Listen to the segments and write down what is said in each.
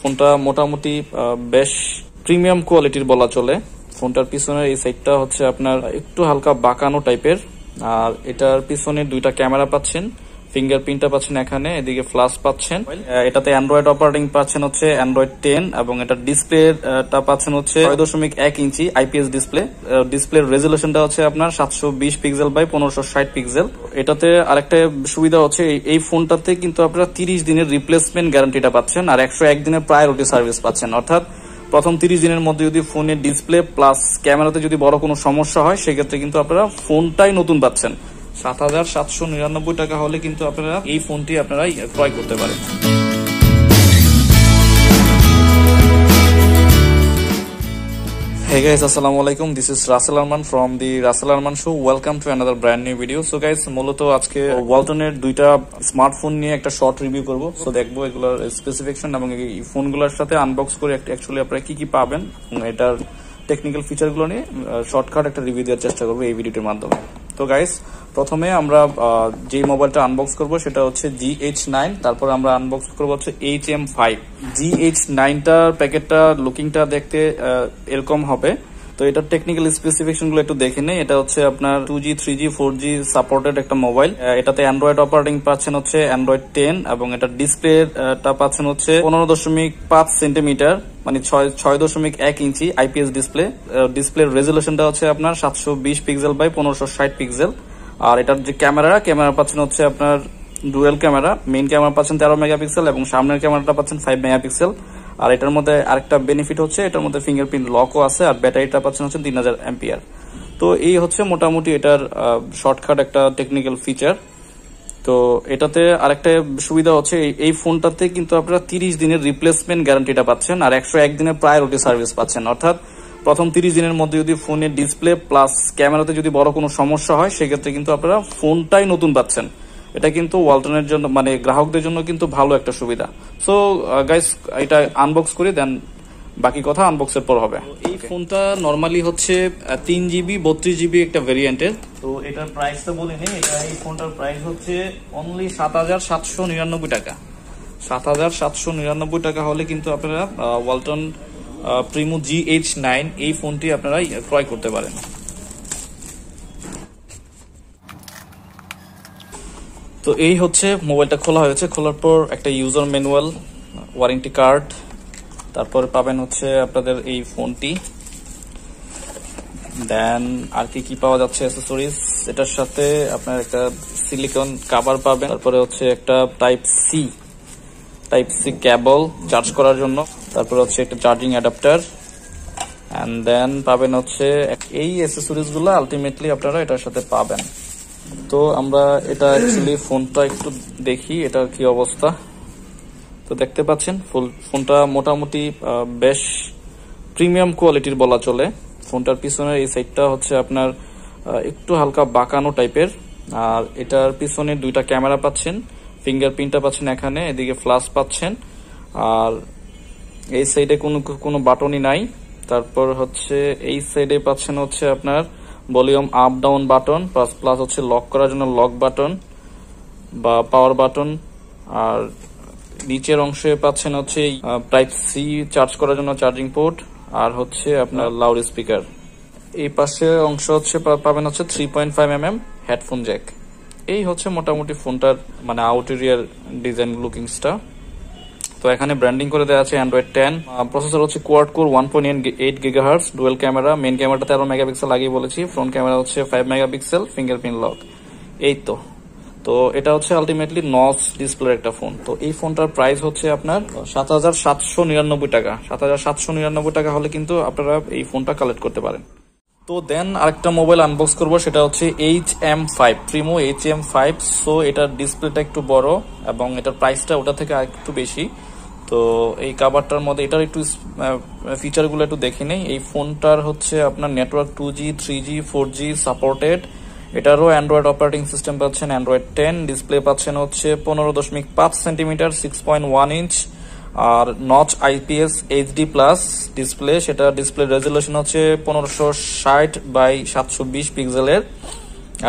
ফোনটা মোটামুটি বেশ প্রিমিয়াম কোয়ালিটির বলা চলে। ফোনটার পিছনের এই সাইডটা হচ্ছে আপনার একটু হালকা বাঁকানো টাইপের, আর এটার পিছনে দুইটা ক্যামেরা পাচ্ছেন, ফিঙ্গারপ্রিন্টটা পাচ্ছেন এখানে, এদিকে ফ্ল্যাশ পাচ্ছেন। এটাতে অ্যান্ড্রয়েড অপারেটিং পাচ্ছেন হচ্ছে অ্যান্ড্রয়েড 10 এবং এটা ডিসপ্লেটা পাচ্ছেন হচ্ছে 6.1 ইঞ্চি আইপিএস ডিসপ্লে। ডিসপ্লের রেজুলেশনটা হচ্ছে আপনার 720 পিক্সেল বাই 1560 পিক্সেল। এটাতে আরেকটা সুবিধা হচ্ছে এই ফোনটাতে কিন্তু আপনারা 30 দিনের রিপ্লেসমেন্ট গ্যারান্টিটা পাচ্ছেন আর 101 দিনের প্রায়োরিটি সার্ভিস পাচ্ছেন। অর্থাৎ প্রথম 30 দিনের মধ্যে যদি ফোনের ডিসপ্লে প্লাস ক্যামেরাতে যদি বড় কোনো সমস্যা হয় সেক্ষেত্রে কিন্তু আপনারা ফোনটাই নতুন পাচ্ছেন। 7,799 টাকা হলে কিন্তু আপনারা এই ফোনটি আপনারা ক্রয় করতে পারেন। Hey guys, assalamu alaikum. This is Rasel Arman from the Rasel Arman show. Welcome to another brand new video. So guys, মূলত আজকে Walton এর দুইটা স্মার্টফোন নিয়ে একটা শর্ট রিভিউ করব। সো দেখবো এগুলোর স্পেসিফিকেশন এবং এই ফোনগুলোর সাথে আনবক্স করে অ্যাকচুয়ালি আপনারা কি কি পাবেন, এটার টেকনিক্যাল ফিচারগুলো নিয়ে শর্টকাট একটা রিভিউ দেওয়ার চেষ্টা করবো এই ভিডিওটির মাধ্যমে। তো গাইস, প্রথমে আমরা যে মোবাইলটা আনবক্স করব সেটা হচ্ছে GH9, তারপর আমরা আনবক্স করব হচ্ছে HM5। GH9টার প্যাকেটটা লুকিংটা দেখতে এরকম হবে। তো এটার টেকনিক্যাল স্পেসিফিকেশন গুলো একটু দেখে নেই। এটা হচ্ছে আপনার 2G 3G 4G সাপোর্টেড একটা মোবাইল। এটাতে অ্যান্ড্রয়েড অপারেটিং পাচ্ছেন হচ্ছে অ্যান্ড্রয়েড 10 এবং এটা ডিসপ্লেটা পাচ্ছেন হচ্ছে 15.5 সেন্টিমিটার মানে 6.1 ইঞ্চি আইপিএস ডিসপ্লে। ডিসপ্লের রেজুলেশনটা হচ্ছে আপনার 720 পিক্সেল বাই 1560 পিক্সেল। আর এটার যে ক্যামেরা পাচ্ছেন হচ্ছে আপনার ডুয়েল ক্যামেরা। মেইন ক্যামেরা পাচ্ছেন 13 মেগাপিক্সেল এবং সামনের ক্যামেরাটা পাচ্ছেন 5 মেগাপিক্সেল। আর এটার মধ্যে আরেকটা বেনিফিট হচ্ছে এটার মধ্যে ফিঙ্গারপ্রিন্ট লকও আছে আর ব্যাটারিটা পাচ্ছেন হচ্ছে 3000 অ্যাম্পিয়ার। তো এই হচ্ছে মোটামুটি এটার শর্টকাট একটা টেকনিক্যাল ফিচার। তো এটাতে আরেকটা সুবিধা হচ্ছে এই ফোনটাতে কিন্তু আপনারা 30 দিনের রিপ্লেসমেন্ট গ্যারান্টিটা পাচ্ছেন আর 101 দিনের প্রায়োরিটি সার্ভিস পাচ্ছেন। অর্থাৎ প্রথম 30 দিনের মধ্যে যদি ফোনের ডিসপ্লে প্লাস ক্যামেরাতে যদি বড় কোনো সমস্যা হয় সেক্ষেত্রে কিন্তু আপনারা ফোনটাই নতুন পাচ্ছেন। এটা কিন্তু ওয়ালটনের জন্য মানে গ্রাহকদের জন্য কিন্তু ভালো একটা সুবিধা। সো গাইস, এটা আনবক্স করি, দেন বাকি কথা আনবক্সের পর হবে। এই ফোনটা নরমালি হচ্ছে 3GB 32GB একটা ভেরিয়েন্টের। তো এটার প্রাইসটা বলে নেই। এই ফোনটার প্রাইস হচ্ছে অনলি 7,799 টাকা। 7,799 টাকা হলে কিন্তু আপনারা ওয়ালটন প্রিমো GH9 এই ফোনটি আপনারা ক্রয় করতে পারেন। তো এই হচ্ছে মোবাইলটা খোলা হয়েছে। খোলার পর একটা ইউজার ম্যানুয়াল, ওয়ারেন্টি কার্ড, তারপর পাবেন হচ্ছে আপনাদের এই ফোনটি। দেন আর কি পাওয়া যাচ্ছে অ্যাক্সেসরিজ, এটার সাথে আপনার একটা সিলিকন কভার পাবেন, তারপরে হচ্ছে একটা টাইপ সি কেবল চার্জ করার জন্য, তারপরে হচ্ছে একটা চার্জিং অ্যাডাপ্টার, এন্ড দেন পাবেন হচ্ছে এই অ্যাক্সেসরিজ গুলো আলটিমেটলি আপনারা এটার সাথে পাবেন। তো আমরা এটা অ্যাকচুয়ালি ফোনটা একটু দেখি এটার কি অবস্থা। তো দেখতে পাচ্ছেন ফোনটা মোটামুটি বেশ প্রিমিয়াম কোয়ালিটির বলা চলে। ফোনটার পিছনের এই সাইডটা হচ্ছে আপনার একটু হালকা বাঁকানো টাইপের, আর এটার পিছনে দুইটা ক্যামেরা পাচ্ছেন, ফিঙ্গারপ্রিন্টটা পাচ্ছেন এখানে, এদিকে ফ্ল্যাশ পাচ্ছেন, আর এই সাইডে কোনো বাটনই নাই। তারপর হচ্ছে এই সাইডে পাচ্ছেন হচ্ছে আপনার volume up down button plus হচ্ছে লক করার জন্য লক বাটন বা পাওয়ার বাটন, আর নিচের অংশে পাচ্ছেন হচ্ছে টাইপ সি চার্জ করার জন্য চার্জিং পোর্ট, আর হচ্ছে আপনার লাউড স্পিকার। এই পাশে অংশ হচ্ছে পাবেন হচ্ছে 3.5mm হেডফোন জ্যাক। এই হচ্ছে মোটামুটি ফোনটার মানে আউটেরিয়ার ডিজাইন লুকিংসটা। তো এখানে ব্র্যান্ডিং করে দেওয়া আছে অ্যান্ড্রয়েড 10। প্রসেসর হচ্ছে quad core 1.8 GHz, dual camera, main ক্যামেরাটা 13 মেগাপিক্সেল আগেই বলেছি, ফ্রন্ট ক্যামেরা হচ্ছে 5 মেগাপিক্সেল, ফিঙ্গারপ্রিন্ট লক। এই তো এটা হচ্ছে আলটিমেটলি নচ ডিসপ্লে একটা ফোন। তো এই ফোনটার প্রাইস হচ্ছে আপনার 7,799 টাকা। 7,799 টাকা হলে কিন্তু আপনারা এই ফোনটা কালেক্ট করতে পারেন। তো দেন আরেকটা মোবাইল আনবক্স করবো, সেটা হচ্ছে HM5, প্রিমো HM5। সো এটার ডিসপ্লেটা একটু বড় এবং এটার প্রাইসটা ওটা থেকে আরেকটু বেশি। তো এই কাভারটার মধ্যে এটার একটু ফিচারগুলো একটু দেখে নেই। এই ফোনটার হচ্ছে আপনার network 2G 3G 4G supported. এটারও অ্যান্ড্রয়েড অপারেটিং সিস্টেম পাচ্ছেন অ্যান্ড্রয়েড 10। ডিসপ্লে পাচ্ছেন হচ্ছে 15.5 সেন্টিমিটার 6.1 ইঞ্চ, আর notch IPS HD plus display. সেটা ডিসপ্লে রেজুলেশন হচ্ছে 1560 বাই 720 পিক্সেলের।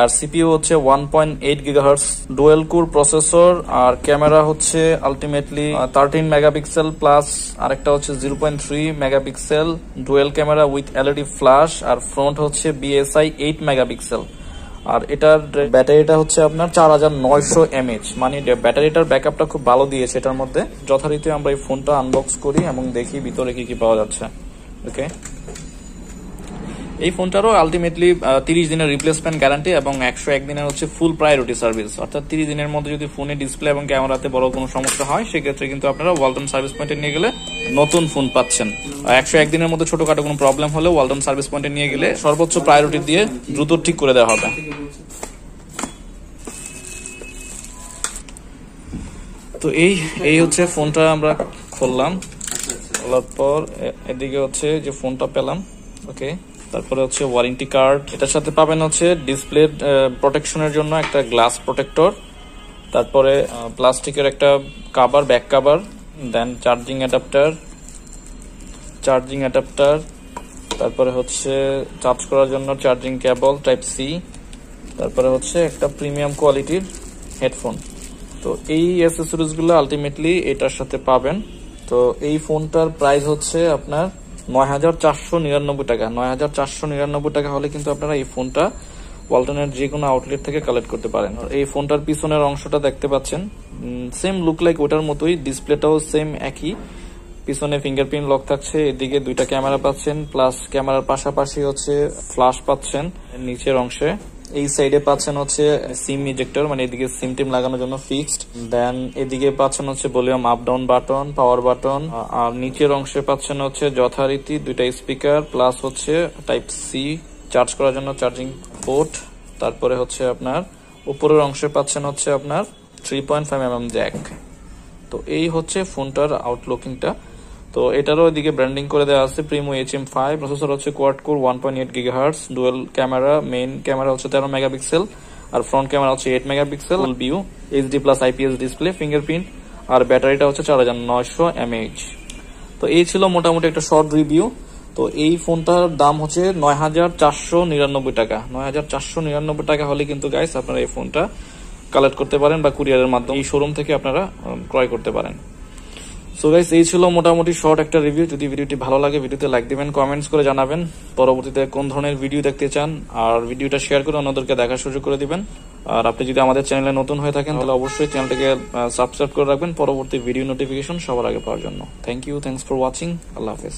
আর সিপিইউ হচ্ছে 1.8 GHz ডুয়েল কোর প্রসেসর, আর ক্যামেরা হচ্ছে আলটিমেটলি 13 মেগাপিক্সেল প্লাস আরেকটা হচ্ছে 0.3 megapixel dual camera with LED flash, আর ফ্রন্ট হচ্ছে বিএসআই 8 মেগাপিক্সেল। আর এটার ব্যাটারিটা হচ্ছে আপনার 4900 mAh, মানে ব্যাটারিটার ব্যাকআপটা খুব ভালো দিয়েছে এটার মধ্যে। যথারীতি আমরা এই ফোনটা আনবক্স করি এবং দেখি ভিতরে কি কি পাওয়া যাচ্ছে। ওকে, এই ফোনটারও আলটিমেটলি 30 দিনের রিপ্লেসমেন্ট গ্যারান্টি এবং 101 দিনের হচ্ছে ফুল প্রায়োরিটি সার্ভিস। অর্থাৎ 30 দিনের মধ্যে যদি ফোনে ডিসপ্লে এবং ক্যামেরাতে বড় কোনো সমস্যা হয় সেক্ষেত্রে কিন্তু আপনারা ওয়ালটন সার্ভিস পয়েন্টে নিয়ে গেলে নতুন ফোন পাচ্ছেন। 101 দিনের মধ্যে ছোটখাটো কোনো প্রবলেম হলে ওয়ালটন সার্ভিস পয়েন্টে নিয়ে গেলে সর্বোচ্চ প্রায়োরিটি দিয়ে দ্রুত ঠিক করে দেওয়া হবে। তো এই হচ্ছে ফোনটা আমরা খুললাম, খোলার পর এদিকে হচ্ছে যে ফোনটা পেলাম। ওকে, তারপরে হচ্ছে ওয়ারেন্টি কার্ড, এটার সাথে পাবেন হচ্ছে ডিসপ্লে প্রোটেকশনের জন্য একটা গ্লাস প্রোটেক্টর, তারপরে প্লাস্টিকের একটা কাভার, ব্যাক কাভার, দেন চার্জিং অ্যাডাপ্টার, তারপরে হচ্ছে চার্জ করার জন্য চার্জিং কেবল টাইপ সি, তারপরে হচ্ছে একটা প্রিমিয়াম কোয়ালিটির হেডফোন। তো এই অ্যাক্সেসরিজ গুলো আলটিমেটলি এটার সাথে পাবেন। তো এই ফোনটার প্রাইস হচ্ছে আপনার 9499 টাকা। 9499 টাকা হলে কিন্তু আপনারা এই ফোনটা ওয়ালটনের যে কোনো আউটলেট থেকে কালেক্ট করতে পারেন। এই ফোনটার পিছনের অংশটা দেখতে পাচ্ছেন, সেম লুক লাইক ওটার মতোই, ডিসপ্লেটাও সেম একই, পিছনে ফিঙ্গারপ্রিন্ট লক থাকছে, এদিকে দুইটা ক্যামেরা পাচ্ছেন, প্লাস ক্যামেরার পাশাপাশি হচ্ছে ফ্ল্যাশ পাচ্ছেন নিচের অংশে। এই সাইডে পাচ্ছেন হচ্ছে সিম ইজেক্টর, মানে এদিকে সিম টিম লাগানোর জন্য ফিক্সড। দেন এদিকে পাচ্ছেন হচ্ছে volume up down button, power button, আর নিচের অংশে পাচ্ছেন হচ্ছে যথারীতি দুইটা স্পিকার প্লাস হচ্ছে টাইপ সি চার্জ করার জন্য চার্জিং পোর্ট। তারপরে হচ্ছে আপনার উপরের অংশে পাচ্ছেন হচ্ছে আপনার 3.5mm জ্যাক। তো এই হচ্ছে ফোনটার আউটলুকিংটা। তো এটারও এদিকে ব্র্যান্ডিং করে দেওয়া আছে Primo HM5, প্রসেসর হচ্ছে quad core 1.8 GHz, dual camera, main camera হচ্ছে 13 মেগাপিক্সেল আর ফ্রন্ট ক্যামেরা হচ্ছে 8 megapixel, full view, HD plus IPS display, fingerprint, আর ব্যাটারিটা হচ্ছে 4900 mAh। তো এই ছিল মোটামুটি একটা শর্ট রিভিউ। তো এই ফোনটার দাম হচ্ছে 9499 টাকা। 9499 টাকা হলে কিন্তু গাইস আপনারা এই ফোনটা কালেক্ট করতে পারেন বা কুরিয়ারের মাধ্যমে এই শোরুম থেকে আপনারা ক্রয় করতে পারেন। সো গাইস, এই ছিল মোটামুটি শর্ট একটা রিভিউ। যদি ভিডিওটি ভালো লাগে ভিডিওতে লাইক দিবেন, কমেন্টস করে জানাবেন পরবর্তীতে কোন ধরনের ভিডিও দেখতে চান, আর ভিডিওটা শেয়ার করে অন্যদেরকে দেখার সুযোগ করে দিবেন। আর আপনি যদি আমাদের চ্যানেলে নতুন হয়ে থাকেন তাহলে অবশ্যই চ্যানেলটাকে সাবস্ক্রাইব করে রাখবেন পরবর্তী ভিডিও নোটিফিকেশন সবার আগে পাওয়ার জন্য। Thank you, thanks for watching, আল্লাহ হাফেজ।